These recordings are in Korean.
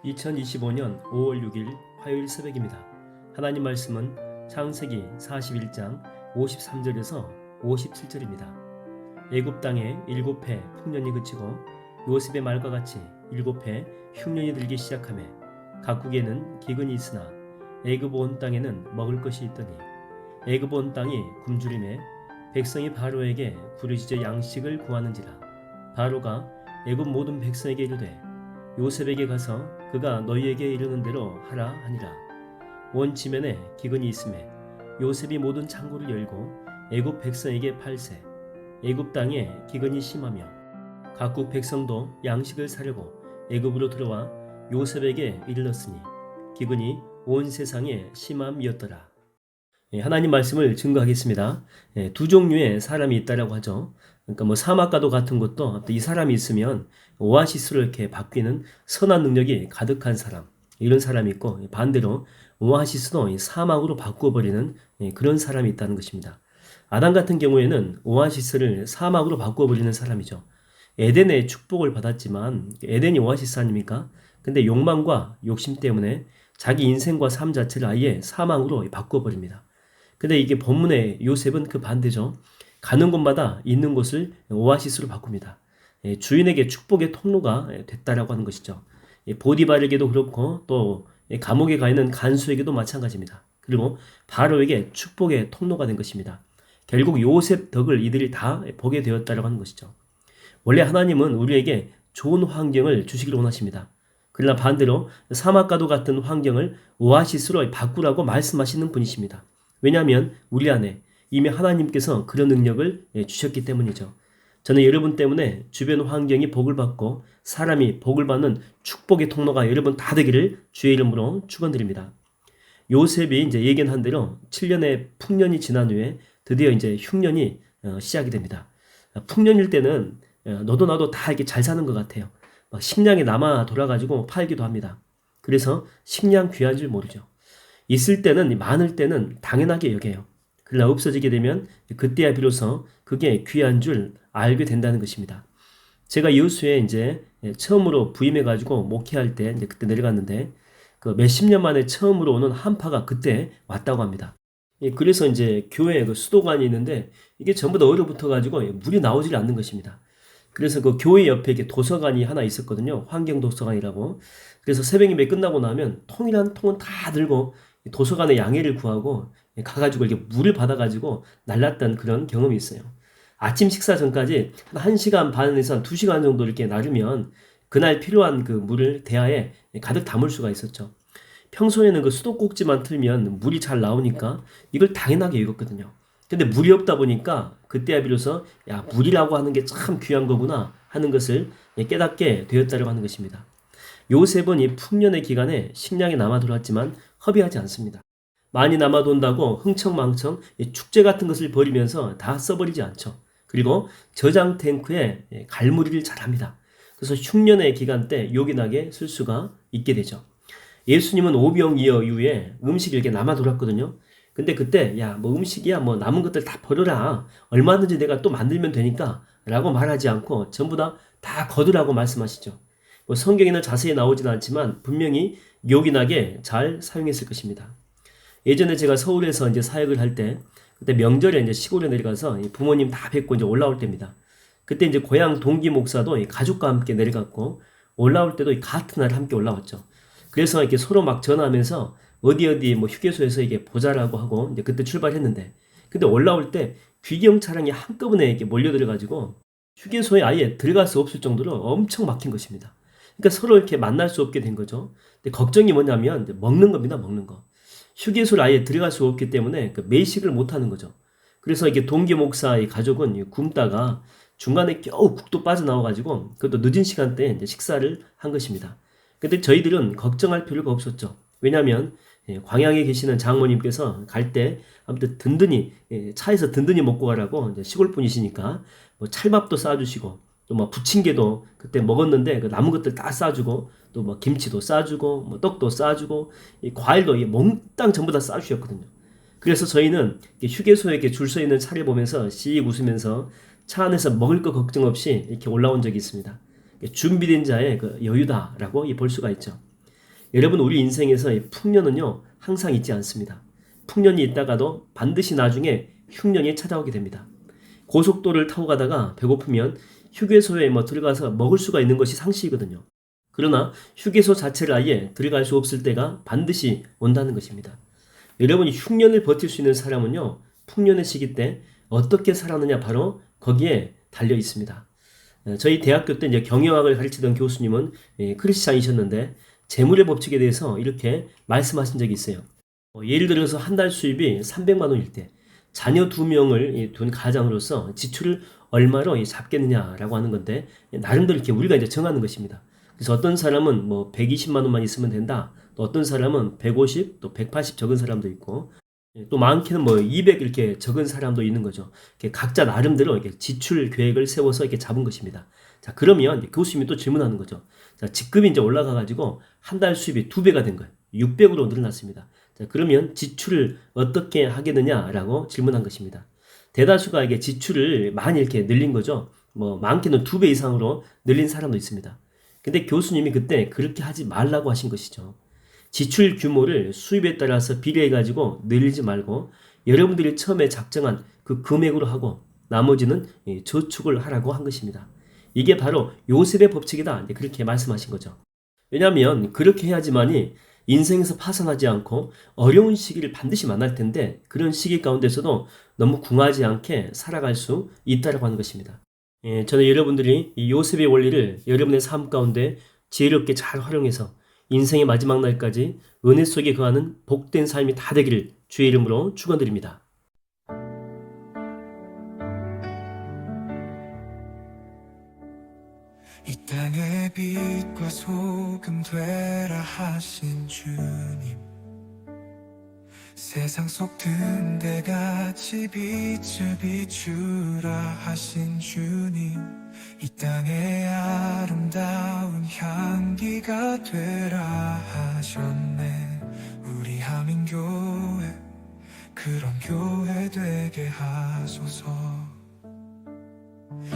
2025년 5월 6일 화요일 새벽입니다. 하나님 말씀은 창세기 41장 53절에서 57절입니다. 애굽 땅에 7해 풍년이 그치고 요셉의 말과 같이 7해 흉년이 들기 시작하며 각국에는 기근이 있으나 애굽 온 땅에는 먹을 것이 있더니 애굽 온 땅이 굶주림에 백성이 바로에게 부르짖어 양식을 구하는지라. 바로가 애굽 모든 백성에게 이르되 요셉에게 가서 그가 너희에게 이르는 대로 하라 하니라. 온 지면에 기근이 있음에 요셉이 모든 창고를 열고 애굽 백성에게 팔세. 애굽 땅에 기근이 심하며 각국 백성도 양식을 사려고 애굽으로 들어와 요셉에게 이르렀으니 기근이 온 세상에 심함이었더라. 하나님 말씀을 증거하겠습니다. 두 종류의 사람이 있다라고 하죠. 그러니까 사막과도 같은 것도 이 사람이 있으면 오아시스로 이렇게 바뀌는 선한 능력이 가득한 사람, 이런 사람이 있고, 반대로 오아시스도 사막으로 바꾸어버리는 그런 사람이 있다는 것입니다. 아담 같은 경우에는 오아시스를 사막으로 바꾸어버리는 사람이죠. 에덴의 축복을 받았지만 에덴이 오아시스 아닙니까? 근데 욕망과 욕심 때문에 자기 인생과 삶 자체를 아예 사막으로 바꾸어버립니다. 근데 이게 본문의 요셉은 그 반대죠. 가는 곳마다 있는 곳을 오아시스로 바꿉니다. 주인에게 축복의 통로가 됐다라고 하는 것이죠. 보디발에게도 그렇고 또 감옥에 가 있는 간수에게도 마찬가지입니다. 그리고 바로에게 축복의 통로가 된 것입니다. 결국 요셉 덕을 이들이 다 보게 되었다라고 하는 것이죠. 원래 하나님은 우리에게 좋은 환경을 주시기를 원하십니다. 그러나 반대로 사막과도 같은 환경을 오아시스로 바꾸라고 말씀하시는 분이십니다. 왜냐하면 우리 안에 이미 하나님께서 그런 능력을 주셨기 때문이죠. 저는 여러분 때문에 주변 환경이 복을 받고 사람이 복을 받는 축복의 통로가 여러분 다 되기를 주의 이름으로 축원드립니다. 요셉이 이제 예견한 대로 7년의 풍년이 지난 후에 드디어 이제 흉년이 시작이 됩니다. 풍년일 때는 너도 나도 다 이렇게 잘 사는 것 같아요. 막 식량이 남아 돌아가지고 팔기도 합니다. 그래서 식량 귀한 줄 모르죠. 있을 때는, 많을 때는 당연하게 여겨요. 그러나 없어지게 되면 그때야 비로소 그게 귀한 줄 알게 된다는 것입니다. 제가 여수에 이제 처음으로 부임해가지고 목회할 때 이제 그때 내려갔는데 그 몇십 년 만에 처음으로 오는 한파가 그때 왔다고 합니다. 그래서 이제 교회에 그 수도관이 있는데 이게 전부 다 얼어붙어가지고 물이 나오질 않는 것입니다. 그래서 그 교회 옆에 이렇게 도서관이 하나 있었거든요. 환경도서관이라고. 그래서 새벽 예배 끝나고 나면 통이란 통은 다 들고 도서관에 양해를 구하고 가가지고 이렇게 물을 받아가지고 날랐던 그런 경험이 있어요. 아침 식사 전까지 한 1시간 반에서 한 2시간 정도 이렇게 나르면 그날 필요한 그 물을 대야에 가득 담을 수가 있었죠. 평소에는 그 수도꼭지만 틀면 물이 잘 나오니까 이걸 당연하게 읽었거든요. 근데 물이 없다 보니까 그때야 비로소 야, 물이라고 하는 게 참 귀한 거구나 하는 것을 깨닫게 되었다고 하는 것입니다. 요셉은 이 풍년의 기간에 식량이 남아 돌았지만 허비하지 않습니다. 많이 남아돈다고 흥청망청 축제 같은 것을 벌이면서 다 써버리지 않죠. 그리고 저장 탱크에 갈무리를 잘합니다. 그래서 흉년의 기간 때 요긴하게 쓸 수가 있게 되죠. 예수님은 오병이어 이후에 음식이 이렇게 남아 돌았거든요. 근데 그때 야, 음식이야, 남은 것들 다 버려라. 얼마든지 내가 또 만들면 되니까 라고 말하지 않고 전부 다 거두라고 말씀하시죠. 성경에는 자세히 나오진 않지만 분명히 요긴하게 잘 사용했을 것입니다. 예전에 제가 서울에서 이제 사역을 할 때 그때 명절에 이제 시골에 내려가서 부모님 다 뵙고 이제 올라올 때입니다. 그때 이제 고향 동기 목사도 가족과 함께 내려갔고 올라올 때도 같은 날 함께 올라왔죠. 그래서 이렇게 서로 막 전화하면서 어디 휴게소에서 이게 보자라고 하고 이제 그때 출발했는데 근데 올라올 때 귀경 차량이 한꺼번에 이렇게 몰려들어가지고 휴게소에 아예 들어갈 수 없을 정도로 엄청 막힌 것입니다. 그러니까 서로 이렇게 만날 수 없게 된 거죠. 근데 걱정이 뭐냐면 먹는 겁니다. 먹는 거. 휴게소를 아예 들어갈 수 없기 때문에 매식을 못 하는 거죠. 그래서 이게 동기 목사의 가족은 굶다가 중간에 겨우 국도 빠져나와가지고 그것도 늦은 시간대에 이제 식사를 한 것입니다. 근데 저희들은 걱정할 필요가 없었죠. 왜냐하면 광양에 계시는 장모님께서 갈 때 아무튼 든든히 차에서 든든히 먹고 가라고 이제 시골 분이시니까 찰밥도 싸주시고 또 부침개도 그때 먹었는데 그 남은 것들 다 싸주고 또 김치도 싸주고 떡도 싸주고 이 과일도 몽땅 전부 다 싸주셨거든요. 그래서 저희는 휴게소에 이렇게 줄 서 있는 차를 보면서 씩 웃으면서 차 안에서 먹을 거 걱정 없이 이렇게 올라온 적이 있습니다. 준비된 자의 그 여유다라고 볼 수가 있죠. 여러분, 우리 인생에서의 풍년은요 항상 있지 않습니다. 풍년이 있다가도 반드시 나중에 흉년이 찾아오게 됩니다. 고속도로를 타고 가다가 배고프면 휴게소에 들어가서 먹을 수가 있는 것이 상식이거든요. 그러나 휴게소 자체를 아예 들어갈 수 없을 때가 반드시 온다는 것입니다. 여러분이 흉년을 버틸 수 있는 사람은요, 풍년의 시기 때 어떻게 살았느냐 바로 거기에 달려 있습니다. 저희 대학교 때 이제 경영학을 가르치던 교수님은 크리스찬이셨는데 재물의 법칙에 대해서 이렇게 말씀하신 적이 있어요. 예를 들어서 한 달 수입이 300만 원일 때 자녀 2명을 둔 가장으로서 지출을 얼마로 잡겠느냐라고 하는 건데, 나름대로 이렇게 우리가 이제 정하는 것입니다. 그래서 어떤 사람은 120만 원만 있으면 된다. 또 어떤 사람은 150, 또 180 적은 사람도 있고, 또 많게는 200 이렇게 적은 사람도 있는 거죠. 이렇게 각자 나름대로 이렇게 지출 계획을 세워서 이렇게 잡은 것입니다. 자, 그러면 교수님이 또 질문하는 거죠. 자, 직급이 이제 올라가가지고 한 달 수입이 2배가 된 거예요. 600으로 늘어났습니다. 자, 그러면 지출을 어떻게 하겠느냐라고 질문한 것입니다. 대다수가 이게 지출을 많이 이렇게 늘린 거죠. 많게는 2배 이상으로 늘린 사람도 있습니다. 근데 교수님이 그때 그렇게 하지 말라고 하신 것이죠. 지출 규모를 수입에 따라서 비례해가지고 늘리지 말고 여러분들이 처음에 작정한 그 금액으로 하고 나머지는 저축을 하라고 한 것입니다. 이게 바로 요셉의 법칙이다, 그렇게 말씀하신 거죠. 왜냐하면 그렇게 해야지만이 인생에서 파산하지 않고 어려운 시기를 반드시 만날 텐데, 그런 시기 가운데서도 너무 궁하지 않게 살아갈 수 있다고 하는 것입니다. 저는 여러분들이 이 요셉의 원리를 여러분의 삶 가운데 지혜롭게 잘 활용해서 인생의 마지막 날까지 은혜 속에 거하는 복된 삶이 다 되기를 주의 이름으로 축원드립니다. 이 땅의 빛과 소금 되라 하신 주님, 세상 속 등대같이 빛을 비추라 하신 주님, 이 땅의 아름다운 향기가 되라 하셨네. 우리 하민교회 그런 교회 되게 하소서.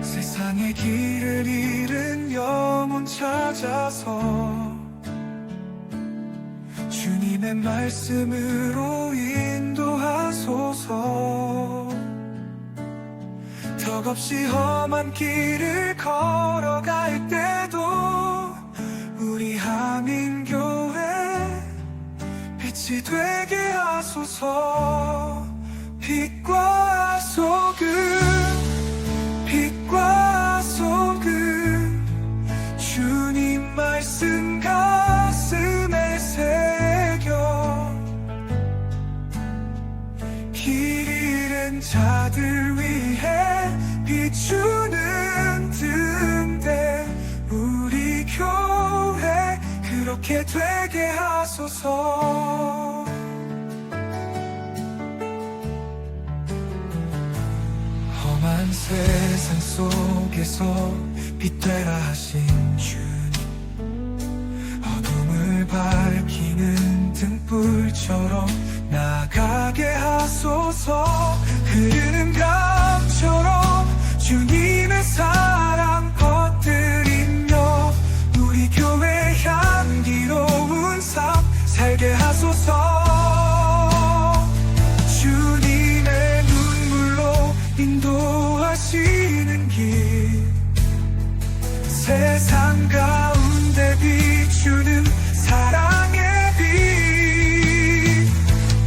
세상의 길을 잃은 영혼 찾아서 주님의 말씀으로 인도하소서. 덕없이 험한 길을 걸어갈 때도 우리 하민교회 빛이 되게 하소서. 빛과 소금, 빛과 소금, 주님 말씀 가슴에 새겨 길 잃은 자들 위해 비추는 등대, 우리 교회 그렇게 되게 하소서. 험한 세상 속에서 빛되라 하신 주님, 어둠을 밝히는 등불처럼 나가게 하소서. 흐르는 강처럼 주님의 사랑 퍼뜨리며 우리 교회 향기로운 삶 살게 하소서. 주님의 눈물로 인도하시는 길, 세상 가운데 비추는 사랑의 빛,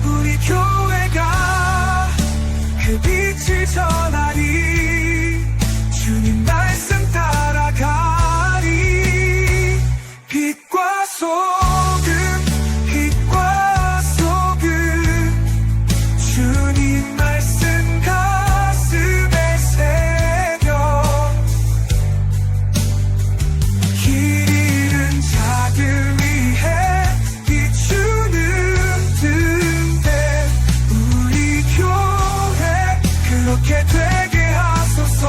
우리 교회가 그 빛을 전하리, 주님 말씀 따라가리. 빛과 소금, 빛과 소금, 주님 말씀 가슴에 새겨 길 잃은 자들 위해 비추는 등대, 우리 교회 그렇게 되게 하소서.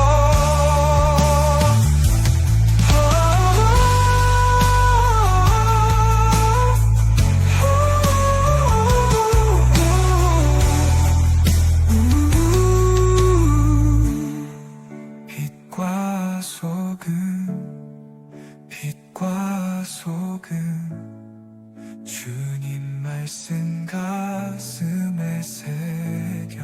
빛과 소금, 빛과 소금, 주님 말씀 가슴에 새겨